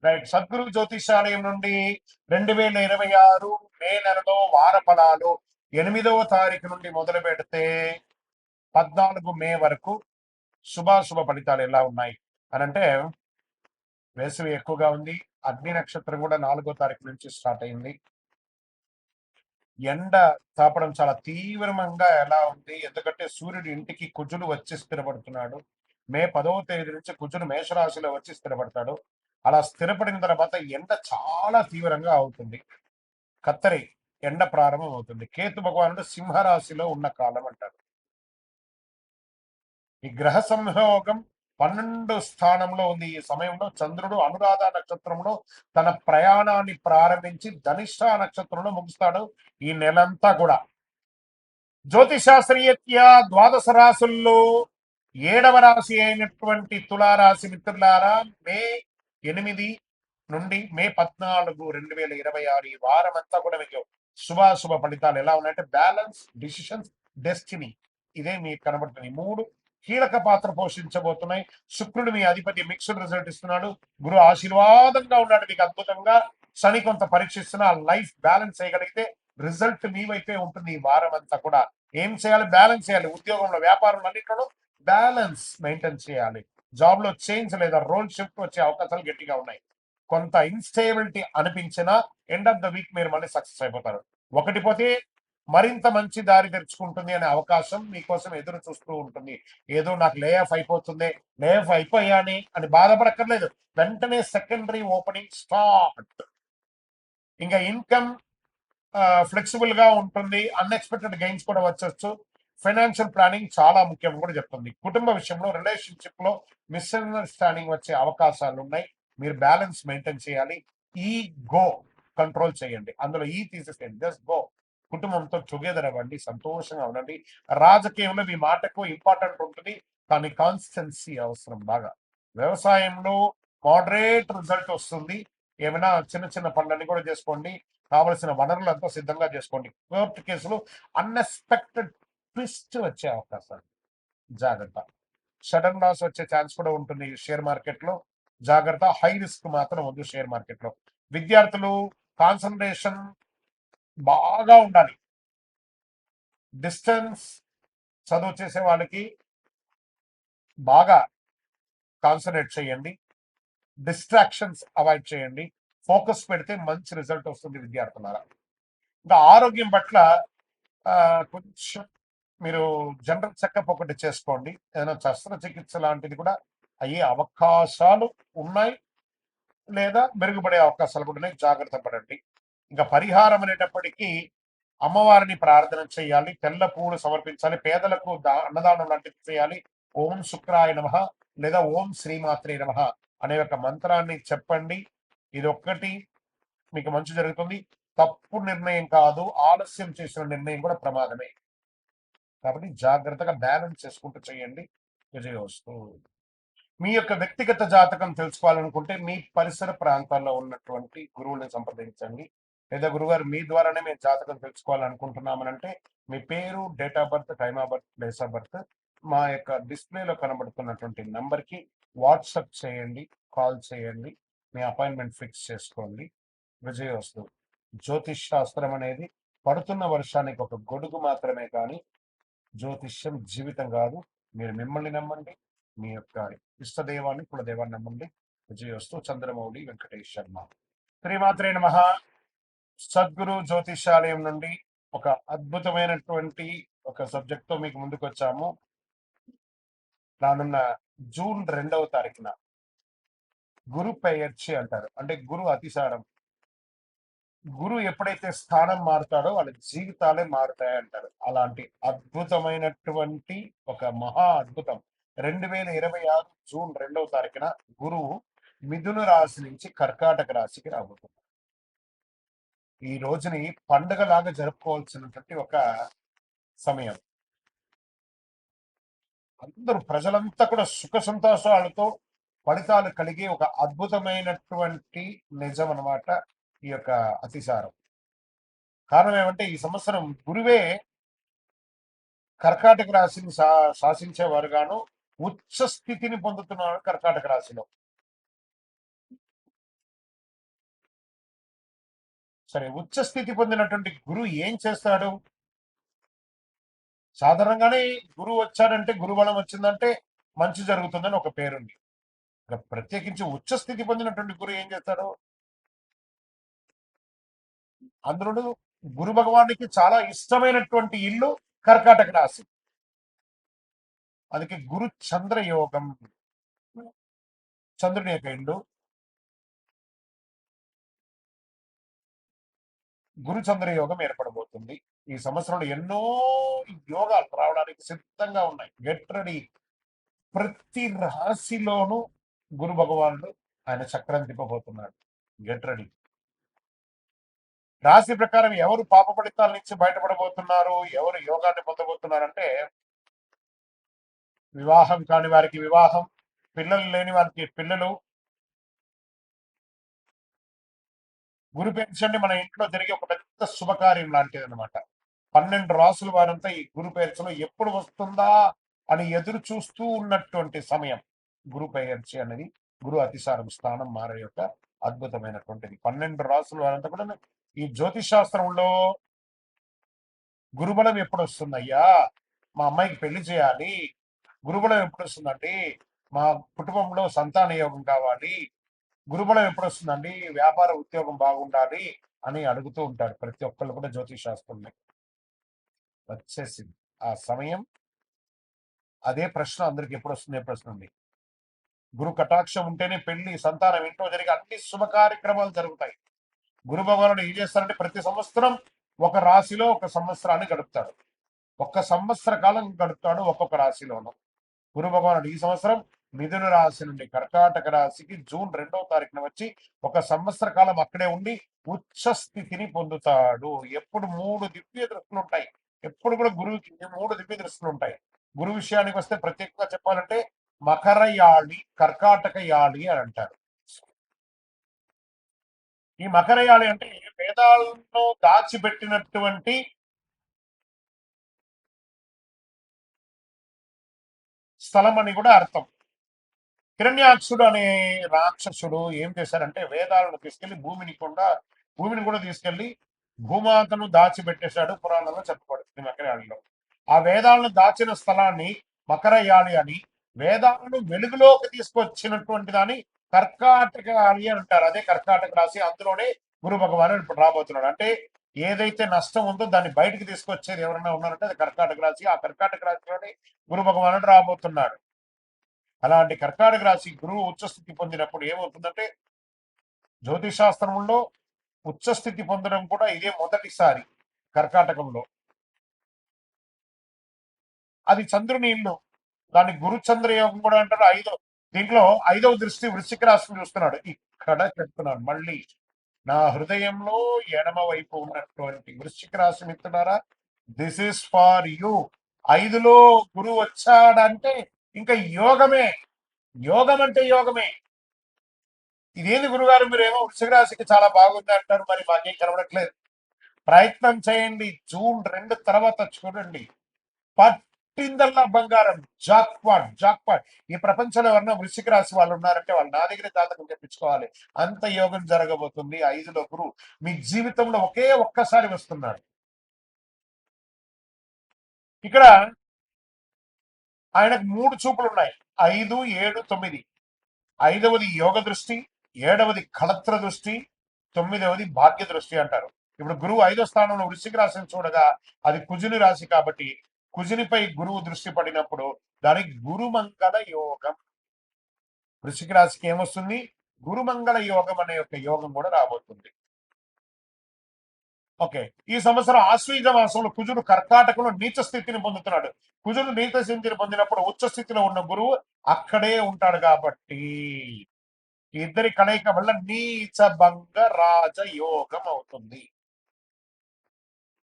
Right. Sadhguru జ్యోతిషాలయం నుండి 2026 మే నెలలో వార ఫలాలు 8వ తారీఖు నుండి మొదలు పెడితే 14 మే వరకు శుభాశుభ ఫలితాలు ఎలా ఉన్నాయి అని అంటే, వేసవి ఎక్కువగా ఉంది. అగ్ని నక్షత్రం కూడా 4వ తారీఖు నుంచి స్టార్ట్ అయింది. ఎండ తాపడం చాలా తీవ్రంగా ఎలా ఉంది, ఎందుకంటే సూర్యుడు ఇంటికి కుజుడు వచ్చి స్థిరపడుతున్నాడు. మే 10వ తేదీ నుంచి కుజుడు మేషరాశిలో వచ్చి స్థిరపడతాడు. అలా స్థిరపడిన తర్వాత ఎండ చాలా తీవ్రంగా అవుతుంది. కత్తరి ఎండ ప్రారంభం అవుతుంది. కేతు భగవానుడు సింహరాశిలో ఉన్న కాలం అంటారు. ఈ గ్రహ సంయోగం 12 స్థానంలో ఉంది. ఈ సమయంలో చంద్రుడు అనురాధ నక్షత్రంలో తన ప్రయాణాన్ని ప్రారంభించి ధనిష్ట నక్షత్రంలో ముగుస్తాడు ఈ నెలంతా కూడా. జ్యోతిశాస్త్రీయత్యా ద్వాదశ రాశుల్లో 7వ రాశి అయినటువంటి తులారాశి మిత్రులారా, మే 8 నుండి మే 14, 2026 ఈ వారం అంతా కూడా మీకు శుభాశుభ ఫలితాలు ఎలా ఉన్నాయంటే, బ్యాలెన్స్, డిసిషన్స్, డెస్టినీ, ఇదే మీకు కనబడుతుంది. 3 కీలక పాత్ర పోషించబోతున్నాయి. శుక్రుడు మీ అధిపతి మిక్స్డ్ రిజల్ట్ ఇస్తున్నాడు. గురు ఆశీర్వాదంగా ఉన్నాడు మీకు అద్భుతంగా. శని కొంత పరీక్షిస్తున్న లైఫ్ బ్యాలెన్స్ చేయగలిగితే రిజల్ట్ మీ వైపే ఉంటుంది ఈ వారం అంతా కూడా. ఏం చేయాలి? బ్యాలెన్స్ చేయాలి. ఉద్యోగంలో, వ్యాపారంలో అన్నింటిలో బ్యాలెన్స్ మెయింటైన్ చేయాలి. జాబ్ లో చేంజ్ లేదా రోల్ షిఫ్ట్ వచ్చే అవకాశాలు గట్టిగా ఉన్నాయి. కొంత ఇన్స్టేబిలిటీ అనిపించినా ఎండ్ ఆఫ్ ద వీక్ మీరు మళ్ళీ సక్సెస్ అయిపోతారు. ఒకటి పోతే మరింత మంచి దారి తెరుచుకుంటుంది అనే అవకాశం మీకోసం ఎదురు చూస్తూ ఉంటుంది. ఏదో నాకు లే ఆఫ్ అయిపోతుంది, లే ఆఫ్ అయిపోయాని అని బాధపడక్కర్లేదు. వెంటనే సెకండరీ ఓపెనింగ్ స్టార్ట్. ఇంకా ఇన్కమ్ ఫ్లెక్సిబుల్ గా ఉంటుంది. అన్ఎక్స్పెక్టెడ్ గెయిన్స్ కూడా వచ్చొచ్చు. ఫైనాన్షియల్ ప్లానింగ్ చాలా ముఖ్యం కూడా చెప్తుంది. కుటుంబ విషయంలో, రిలేషన్షిప్ లో మిస్అండర్స్టాండింగ్ వచ్చే అవకాశాలు ఉన్నాయి. మీరు బ్యాలెన్స్ మెయింటైన్ చేయాలి. ఈ గో కంట్రోల్ చేయండి. అందులో ఈ తీసేసేయండి. Just go. కుటుంబంతో టుగెదర్ అవ్వండి, సంతోషంగా ఉండండి. రాజకీయంలో మీ మాటకు ఇంపార్టెంట్ ఉంటుంది, కానీ కాన్స్టెన్సీ అవసరం బాగా. వ్యవసాయంలో మోడరేట్ రిజల్ట్ వస్తుంది. ఏమైనా చిన్న చిన్న పనులన్నీ కూడా చేసుకోండి. కావలసిన వనరులంతా సిద్ధంగా చేసుకోండి. కోర్టు కేసులు అన్ఎక్స్పెక్టెడ్ ట్విస్ట్ వచ్చే అవకాశాలు, జాగ్రత్త. సడన్ లాస్ వచ్చే ఛాన్స్ కూడా ఉంటుంది షేర్ మార్కెట్ లో, జాగ్రత్త. హై రిస్క్ మాత్రం వద్దు షేర్ మార్కెట్ లో. విద్యార్థులు కాన్సన్ట్రేషన్ బాగా ఉండాలి. డిస్టెన్స్ చదువు చేసే వాళ్ళకి బాగా కాన్సన్ట్రేట్ చేయండి. డిస్ట్రాక్షన్స్ అవాయిడ్ చేయండి. ఫోకస్ పెడితే మంచి రిజల్ట్ వస్తుంది విద్యార్థులారా. ఇంకా ఆరోగ్యం పట్ల కొంచెం మీరు జనరల్ చెకప్ ఒకటి చేసుకోండి. ఏదైనా శస్త్రచికిత్స లాంటిది కూడా అయ్యే అవకాశాలు ఉన్నాయి, లేదా మెరుగుపడే అవకాశాలు కూడా ఉన్నాయి. జాగ్రత్త పడండి. ఇంకా పరిహారం అనేటప్పటికీ అమ్మవారిని ప్రార్థన చేయాలి. తెల్ల పువ్వులు సమర్పించాలి. పేదలకు అన్నదానం లాంటిది చేయాలి. ఓం శుక్రాయ నమః లేదా ఓం శ్రీమాత్రే నమః అనే ఒక మంత్రాన్ని చెప్పండి. ఇది ఒక్కటి మీకు మంచి జరుగుతుంది. తప్పు నిర్ణయం కాదు, ఆలస్యం చేసిన నిర్ణయం కూడా ప్రమాదమే. కాబట్టి జాగ్రత్తగా బ్యాలెన్స్ చేసుకుంటూ చేయండి. విజయోస్తు. మీ యొక్క వ్యక్తిగత జాతకం తెలుసుకోవాలనుకుంటే మీ పరిసర ప్రాంతాల్లో ఉన్నటువంటి గురువుని సంప్రదించండి. లేదా గురుగారు మీ ద్వారానే మేము జాతకం తెలుసుకోవాలనుకుంటున్నామనంటే మీ పేరు, date of birth, time of birth, place of birth మా యొక్క డిస్ప్లేలో కనబడుతున్నటువంటి నంబర్కి వాట్సాప్ చేయండి, కాల్ చేయండి. మీ అపాయింట్మెంట్ ఫిక్స్ చేసుకోండి. విజయోస్తు. జ్యోతిష్ శాస్త్రం అనేది పడుతున్న వర్షానికి ఒక గొడుగు మాత్రమే కానీ జ్యోతిష్యం జీవితం కాదు. మీరు మిమ్మల్ని నమ్మండి, మీ యొక్క ఇష్టదైవాన్ని, కులదైవాన్ని నమ్మండి. విజయోస్తు. చంద్రమౌళి వెంకటేష్ శర్మ. శ్రీమాత్రే నమః. సద్గురు జ్యోతిషాలయం నుండి ఒక అద్భుతమైనటువంటి ఒక సబ్జెక్ట్ తో మీకు ముందుకు వచ్చాము. రానున్న జూన్ 2వ తారీఖున గురు పెయర్చి అంటారు, అంటే గురు అతిసారం. గురు ఎప్పుడైతే స్థానం మారుతాడో వాళ్ళ జీవితాలే మారుతాయి అంటారు. అలాంటి అద్భుతమైనటువంటి ఒక మహా అద్భుతం 2026 జూన్ 2వ తారీఖున గురువు మిథున రాశి నుంచి కర్కాటక రాశికి రాబోతుంది. ఈ రోజుని పండుగలాగా జరుపుకోవాల్సినటువంటి ఒక సమయం. అందరూ ప్రజలంతా కూడా సుఖ సంతోషాలతో ఫలితాలు కలిగే ఒక అద్భుతమైనటువంటి నిజం అన్నమాట ఈ యొక్క అతిసారం. కారణం ఏమంటే ఈ సంవత్సరం గురువే కర్కాటక రాశిని శాసించేవారు గాను ఉచ్చ స్థితిని పొందుతున్నారు కర్కాటక రాశిలో. సరే, ఉచ్చ స్థితి పొందినటువంటి గురువు ఏం చేస్తాడు? సాధారణంగానే గురువు వచ్చాడంటే, గురుబలం వచ్చిందంటే మంచి జరుగుతుందని ఒక పేరుంది. ప్రత్యేకించి ఉచ్చ స్థితి పొందినటువంటి గురువు ఏం చేస్తాడు? అందులో గురు భగవానికి చాలా ఇష్టమైనటువంటి ఇల్లు కర్కాటక రాశి. అందుకే గురు చంద్ర యోగం, చంద్రుని యొక్క ఇల్లు. గురు చంద్ర యోగం ఏర్పడబోతుంది. ఈ సంవత్సరంలో ఎన్నో యోగాలు రావడానికి సిద్ధంగా ఉన్నాయి. Get ready. ప్రతి రాశిలోనూ గురు భగవానుడు ఆయన చక్రం తిప్పబోతున్నాడు. Get ready. రాశి ప్రకారం ఎవరు పాప ఫలితాల నుంచి బయటపడబోతున్నారు, ఎవరు యోగాన్ని పొందబోతున్నారంటే, వివాహం కాని వారికి వివాహం, పిల్లలు లేని వారికి పిల్లలు. గురు పెన్షన్ మన ఇంట్లో జరిగే ఒక పెద్ద శుభకార్యం లాంటిది అనమాట. 12 రాసుల వారంతా ఈ గురు పెన్షన్ ఎప్పుడు వస్తుందా అని ఎదురు చూస్తూ ఉన్నటువంటి సమయం. గురు పెన్ష అనేది గురు అతిసారం స్థానం మారే యొక్క అద్భుతమైనటువంటిది. 12 రాసుల వారంతా కూడా ఈ జ్యోతిష్ శాస్త్రంలో గురుబలం ఎప్పుడు వస్తుందయ్యా, మా అమ్మాయికి పెళ్లి చేయాలి, గురుబలం ఎప్పుడు వస్తుందండి, మా కుటుంబంలో సంతాన యోగం కావాలి, గురుబలం ఎప్పుడు వస్తుందండి, వ్యాపార ఉద్యోగం బాగుండాలి అని అడుగుతూ ఉంటారు ప్రతి ఒక్కళ్ళు కూడా. జ్యోతిష్ శాస్త్రంలో వచ్చేసింది ఆ సమయం. అదే ప్రశ్న అందరికి ఎప్పుడు వస్తుంది ప్రశ్న ఉంది. గురు కటాక్షం ఉంటేనే పెళ్లి, సంతానం, ఇంట్లో జరిగే అన్ని శుభ కార్యక్రమాలు జరుగుతాయి. గురు భగవానుడు ఏం చేస్తారంటే, ప్రతి సంవత్సరం ఒక రాశిలో ఒక సంవత్సరాన్ని గడుపుతాడు. ఒక్క సంవత్సర కాలం గడుపుతాడు ఒక్కొక్క రాశిలోనూ. గురు భగవానుడు ఈ సంవత్సరం మిథున రాశి నుండి కర్కాటక రాశికి జూన్ 2వ తారీఖున వచ్చి ఒక సంవత్సర కాలం అక్కడే ఉండి ఉచ్చ స్థితిని పొందుతాడు. ఎప్పుడు 3 దివ్య దృష్టిలు ఉంటాయి. ఎప్పుడు కూడా గురువుకి 3 దివ్య దృష్టిలు ఉంటాయి. గురు విషయానికి వస్తే ప్రత్యేకంగా చెప్పాలంటే మకర యాళి, కర్కాటక యాళి అని అంటారు. ఈ మకర యాళి అంటే వేదాలను దాచిపెట్టినటువంటి స్థలం అని కూడా అర్థం. హిరణ్యాక్షుడు అనే రాక్షసుడు ఏం చేశారంటే, వేదాలను తీసుకెళ్లి భూమిని కూడా తీసుకెళ్లి భూమాతను దాచిపెట్టేశాడు. పురాణంలో చెప్పబడుతుంది మకరయాళిలో. ఆ వేదాలను దాచిన స్థలాన్ని మకరయాళి అని, వేదాలను వెలుగులోకి తీసుకొచ్చినటువంటి దాన్ని కర్కాటక యాళి అని అంటారు. అదే కర్కాటక రాశి. అందులోనే గురు భగవానుడు ఇప్పుడు రాబోతున్నాడు. అంటే ఏదైతే నష్టం ఉందో దాన్ని బయటకు తీసుకొచ్చేది ఎవరైనా ఉన్నారంటే అది కర్కాటక రాశి. ఆ కర్కాటక రాశిలోనే గురు భగవానుడు రాబోతున్నాడు. అలాంటి కర్కాటక రాశి గురువు ఉచ్చస్థితి పొందినప్పుడు ఏమవుతుందంటే, జ్యోతిష్ శాస్త్రంలో ఉచ్చస్థితి పొందడం కూడా ఇదే మొదటిసారి కర్కాటకంలో. అది చంద్రుని ఇల్లు. దాన్ని గురుచంద్ర యోగం కూడా అంటారు. దీంట్లో 5వ దృష్టి వృశ్చిక రాశిని చూస్తున్నాడు. ఇక్కడ చెప్తున్నాను మళ్ళీ, నా హృదయంలో ఎడమ వైపు ఉన్నటువంటి వృశ్చిక రాశి మిత్రులారా, దిస్ ఇస్ ఫార్ యూ. 5లో గురువు వచ్చాడంటే ఇంకా యోగమే. యోగం అంటే యోగమే. ఇదేంది గురుగారు, మీరేమో వృశ్చిక రాశికి చాలా బాగుంది అంటారు, మరి మాకేం కనబడట్లేదు. ప్రయత్నం చేయండి. జూన్ 2 తర్వాత చూడండి, పట్టిందల్లా బంగారం. Jackpot jackpot. ఈ ప్రపంచంలో ఎవరన్నా వృశ్చిక రాశి వాళ్ళు ఉన్నారంటే వాళ్ళు నా దగ్గర జాతకం చెప్పించుకోవాలి. అంత యోగం జరగబోతుంది. 5లో గురువు మీ జీవితంలో ఒక్కసారి వస్తున్నాడు. ఇక్కడ ఆయనకు 3 చూపులు ఉన్నాయి. 5, 7, 9. 5వది యోగ దృష్టి, 7వది కళత్ర దృష్టి, 9వది భాగ్య దృష్టి అంటారు. ఇప్పుడు గురువు 5వ స్థానంలో వృశ్చిక రాశిని చూడగా అది కుజుని రాశి కాబట్టి కుజునిపై గురువు దృష్టి పడినప్పుడు దానికి గురుమంగళ యోగం. వృశ్చిక రాశికి ఏమొస్తుంది? గురుమంగళ యోగం అనే ఒక యోగం కూడా రాబోతుంది. ఓకే, ఈ సంవత్సరం ఆశ్వీజ మాసంలో కుజుడు కర్కాటకంలో నీచ స్థితిని పొందుతున్నాడు. కుజుడు నీచ స్థితిని పొందినప్పుడు ఉచ్చ స్థితిలో ఉన్న గురువు అక్కడే ఉంటాడు కాబట్టి ఇద్దరి కలయిక వల్ల నీచ భంగ రాజ యోగం అవుతుంది.